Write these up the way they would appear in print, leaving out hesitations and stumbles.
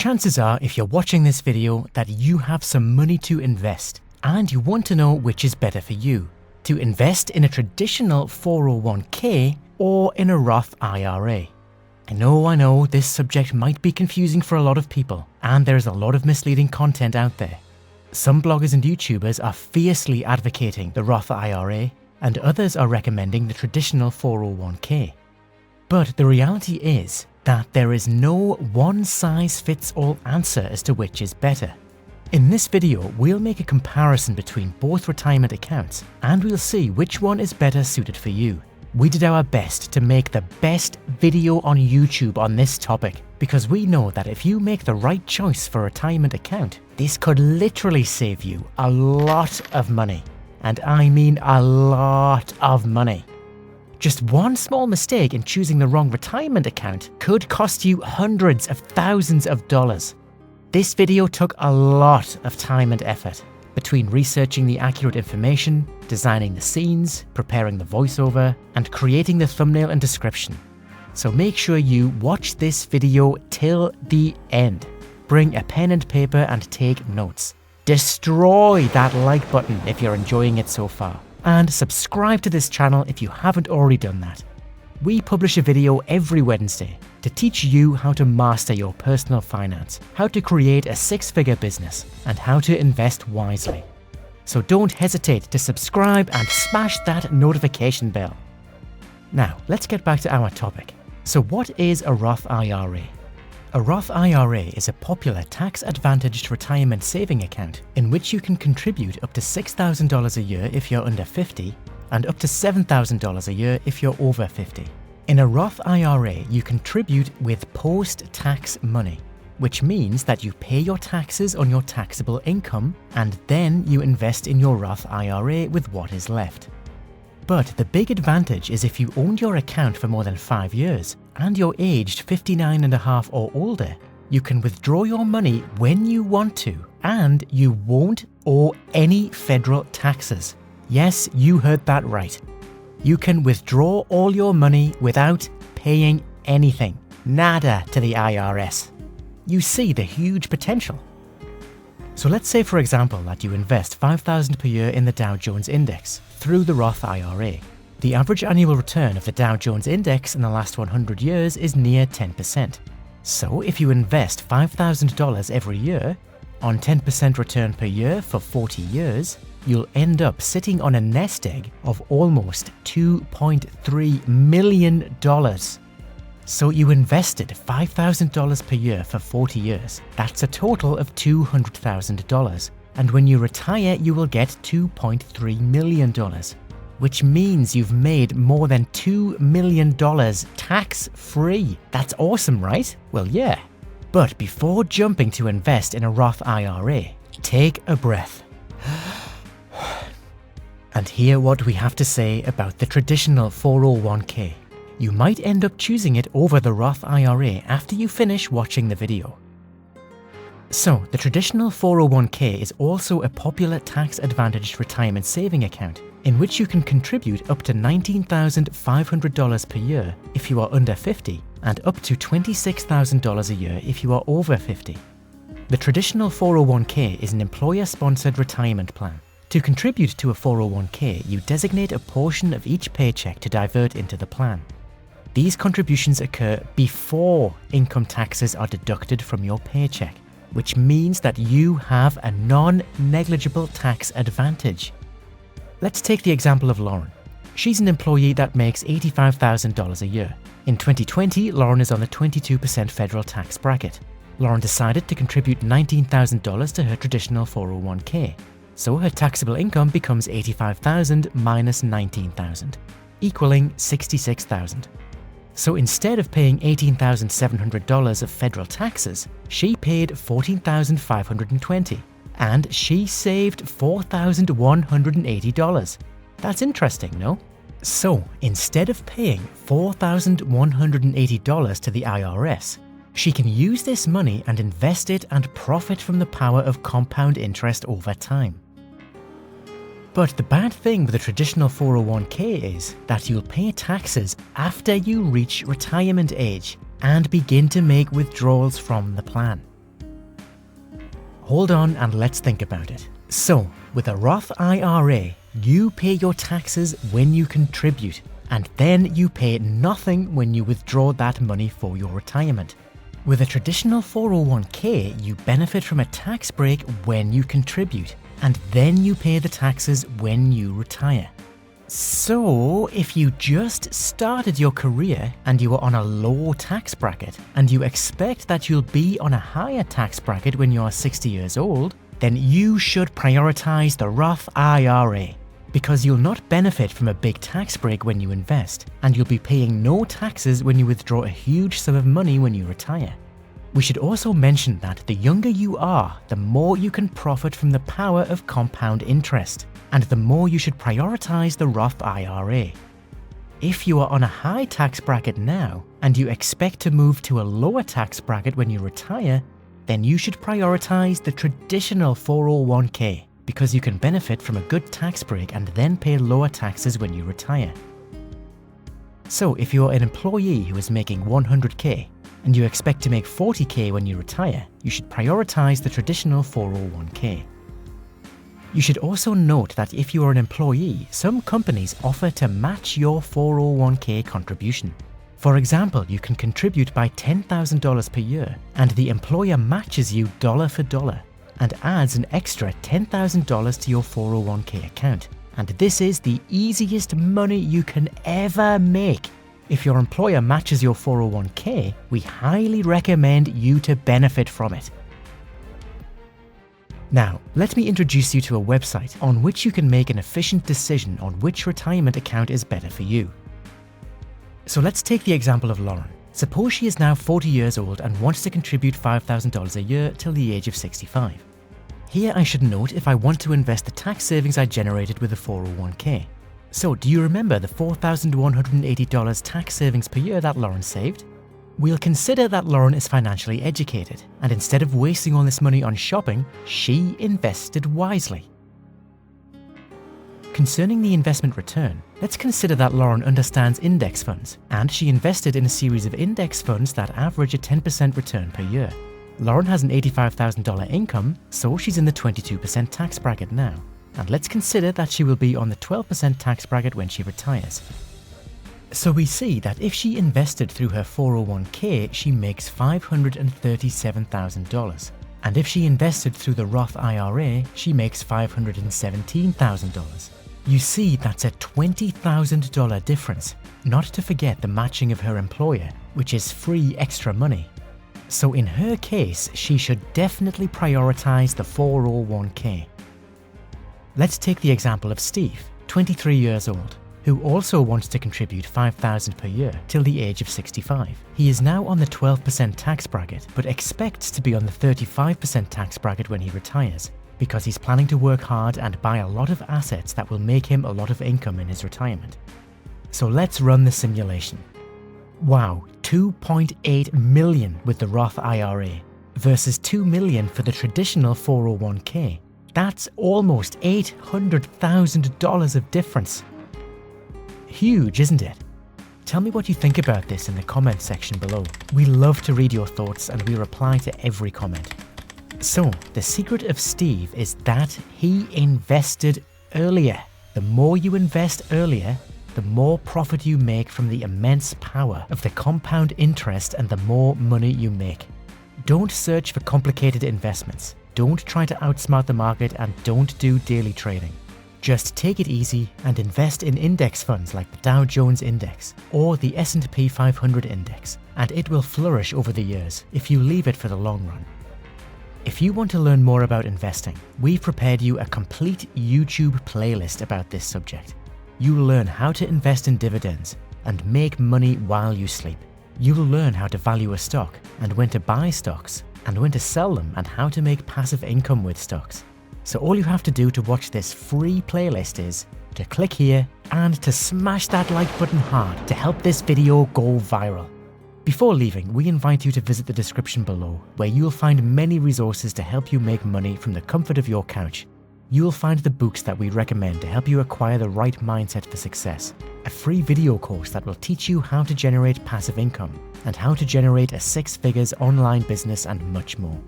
Chances are, if you're watching this video, that you have some money to invest and you want to know which is better for you, to invest in a traditional 401k or in a Roth IRA. I know, this subject might be confusing for a lot of people, and there's a lot of misleading content out there. Some bloggers and YouTubers are fiercely advocating the Roth IRA, and others are recommending the traditional 401k. But the reality is that there is no one-size-fits-all answer as to which is better. In this video, we'll make a comparison between both retirement accounts, and we'll see which one is better suited for you. We did our best to make the best video on YouTube on this topic, because we know that if you make the right choice for a retirement account, this could literally save you a lot of money. And I mean a lot of money. Just one small mistake in choosing the wrong retirement account could cost you hundreds of thousands of dollars. This video took a lot of time and effort, between researching the accurate information, designing the scenes, preparing the voiceover, and creating the thumbnail and description. So make sure you watch this video till the end. Bring a pen and paper and take notes. Destroy that like button if you're enjoying it so far. And subscribe to this channel if you haven't already done that. We publish a video every Wednesday to teach you how to master your personal finance, how to create a six-figure business, and how to invest wisely. So don't hesitate to subscribe and smash that notification bell. Now, let's get back to our topic. So what is a Roth IRA? A Roth IRA is a popular tax-advantaged retirement saving account in which you can contribute up to $6,000 a year if you're under 50 and up to $7,000 a year if you're over 50. In a Roth IRA, you contribute with post-tax money, which means that you pay your taxes on your taxable income and then you invest in your Roth IRA with what is left. But the big advantage is if you owned your account for more than 5 years and you're aged 59 and a half or older, you can withdraw your money when you want to and you won't owe any federal taxes. Yes, you heard that right. You can withdraw all your money without paying anything. Nada to the IRS. You see the huge potential. So let's say, for example, that you invest $5,000 per year in the Dow Jones Index through the Roth IRA. The average annual return of the Dow Jones Index in the last 100 years is near 10%. So if you invest $5,000 every year, on 10% return per year for 40 years, you'll end up sitting on a nest egg of almost $2.3 million. So you invested $5,000 per year for 40 years. That's a total of $200,000. And when you retire, you will get $2.3 million, which means you've made more than $2 million tax-free. That's awesome, right? Well, yeah. But before jumping to invest in a Roth IRA, take a breath and hear what we have to say about the traditional 401k. You might end up choosing it over the Roth IRA after you finish watching the video. So, the traditional 401k is also a popular tax-advantaged retirement saving account in which you can contribute up to $19,500 per year if you are under 50 and up to $26,000 a year if you are over 50. The traditional 401k is an employer-sponsored retirement plan. To contribute to a 401k, you designate a portion of each paycheck to divert into the plan. These contributions occur before income taxes are deducted from your paycheck, which means that you have a non-negligible tax advantage. Let's take the example of Lauren. She's an employee that makes $85,000 a year. In 2020, Lauren is on the 22% federal tax bracket. Lauren decided to contribute $19,000 to her traditional 401k. So her taxable income becomes $85,000 minus $19,000, equaling $66,000. So instead of paying $18,700 of federal taxes, she paid $14,520, and she saved $4,180. That's interesting, no? So instead of paying $4,180 to the IRS, she can use this money and invest it and profit from the power of compound interest over time. But the bad thing with a traditional 401k is that you'll pay taxes after you reach retirement age and begin to make withdrawals from the plan. hold on and let's think about it. So, with a Roth IRA, you pay your taxes when you contribute, and then you pay nothing when you withdraw that money for your retirement. With a traditional 401k, you benefit from a tax break when you contribute, and then you pay the taxes when you retire. So, if you just started your career and you are on a low tax bracket, and you expect that you'll be on a higher tax bracket when you are 60 years old, then you should prioritize the Roth IRA, because you'll not benefit from a big tax break when you invest, and you'll be paying no taxes when you withdraw a huge sum of money when you retire. We should also mention that the younger you are, the more you can profit from the power of compound interest, and the more you should prioritize the Roth IRA. If you are on a high tax bracket now, and you expect to move to a lower tax bracket when you retire, then you should prioritize the traditional 401k, because you can benefit from a good tax break and then pay lower taxes when you retire. So if you're an employee who is making 100k, and you expect to make 40k when you retire, you should prioritize the traditional 401k. You should also note that if you are an employee, some companies offer to match your 401k contribution. For example, you can contribute by $10,000 per year, and the employer matches you dollar for dollar and adds an extra $10,000 to your 401k account. And this is the easiest money you can ever make. If your employer matches your 401k, we highly recommend you to benefit from it. Now, let me introduce you to a website on which you can make an efficient decision on which retirement account is better for you. So let's take the example of Lauren. Suppose she is now 40 years old and wants to contribute $5,000 a year till the age of 65. Here I should note if I want to invest the tax savings I generated with the 401k. So do you remember the $4,180 tax savings per year that Lauren saved? We'll consider that Lauren is financially educated, and instead of wasting all this money on shopping, she invested wisely. Concerning the investment return, let's consider that Lauren understands index funds, and she invested in a series of index funds that average a 10% return per year. Lauren has an $85,000 income, so she's in the 22% tax bracket now. And let's consider that she will be on the 12% tax bracket when she retires. So we see that if she invested through her 401k, she makes $537,000. And if she invested through the Roth IRA, she makes $517,000. You see, that's a $20,000 difference, not to forget the matching of her employer, which is free extra money. So in her case, she should definitely prioritize the 401k. Let's take the example of Steve, 23 years old, who also wants to contribute $5,000 per year till the age of 65. He is now on the 12% tax bracket, but expects to be on the 35% tax bracket when he retires, because he's planning to work hard and buy a lot of assets that will make him a lot of income in his retirement. So let's run the simulation. Wow, $2.8 million with the Roth IRA versus $2 million for the traditional 401k. That's almost $800,000 of difference. Huge, isn't it? Tell me what you think about this in the comment section below. We love to read your thoughts and we reply to every comment. So, the secret of Steve is that he invested earlier. The more you invest earlier, the more profit you make from the immense power of the compound interest and the more money you make. Don't search for complicated investments. Don't try to outsmart the market and don't do daily trading. Just take it easy and invest in index funds like the Dow Jones Index or the S&P 500 Index, and it will flourish over the years if you leave it for the long run. If you want to learn more about investing, we've prepared you a complete YouTube playlist about this subject. You'll learn how to invest in dividends and make money while you sleep. You'll learn how to value a stock and when to buy stocks and when to sell them and how to make passive income with stocks. So all you have to do to watch this free playlist is to click here and to smash that like button hard to help this video go viral. Before leaving, we invite you to visit the description below, where you'll find many resources to help you make money from the comfort of your couch. You'll find the books that we recommend to help you acquire the right mindset for success, a free video course that will teach you how to generate passive income, and how to generate a 6 figures online business and much more.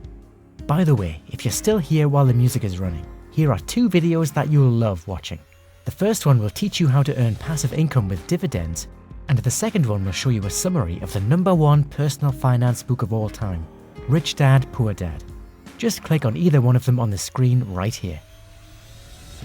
By the way, if you're still here while the music is running, here are 2 videos that you'll love watching. The first one will teach you how to earn passive income with dividends, and the second one will show you a summary of the #1 personal finance book of all time, Rich Dad, Poor Dad. Just click on either one of them on the screen right here.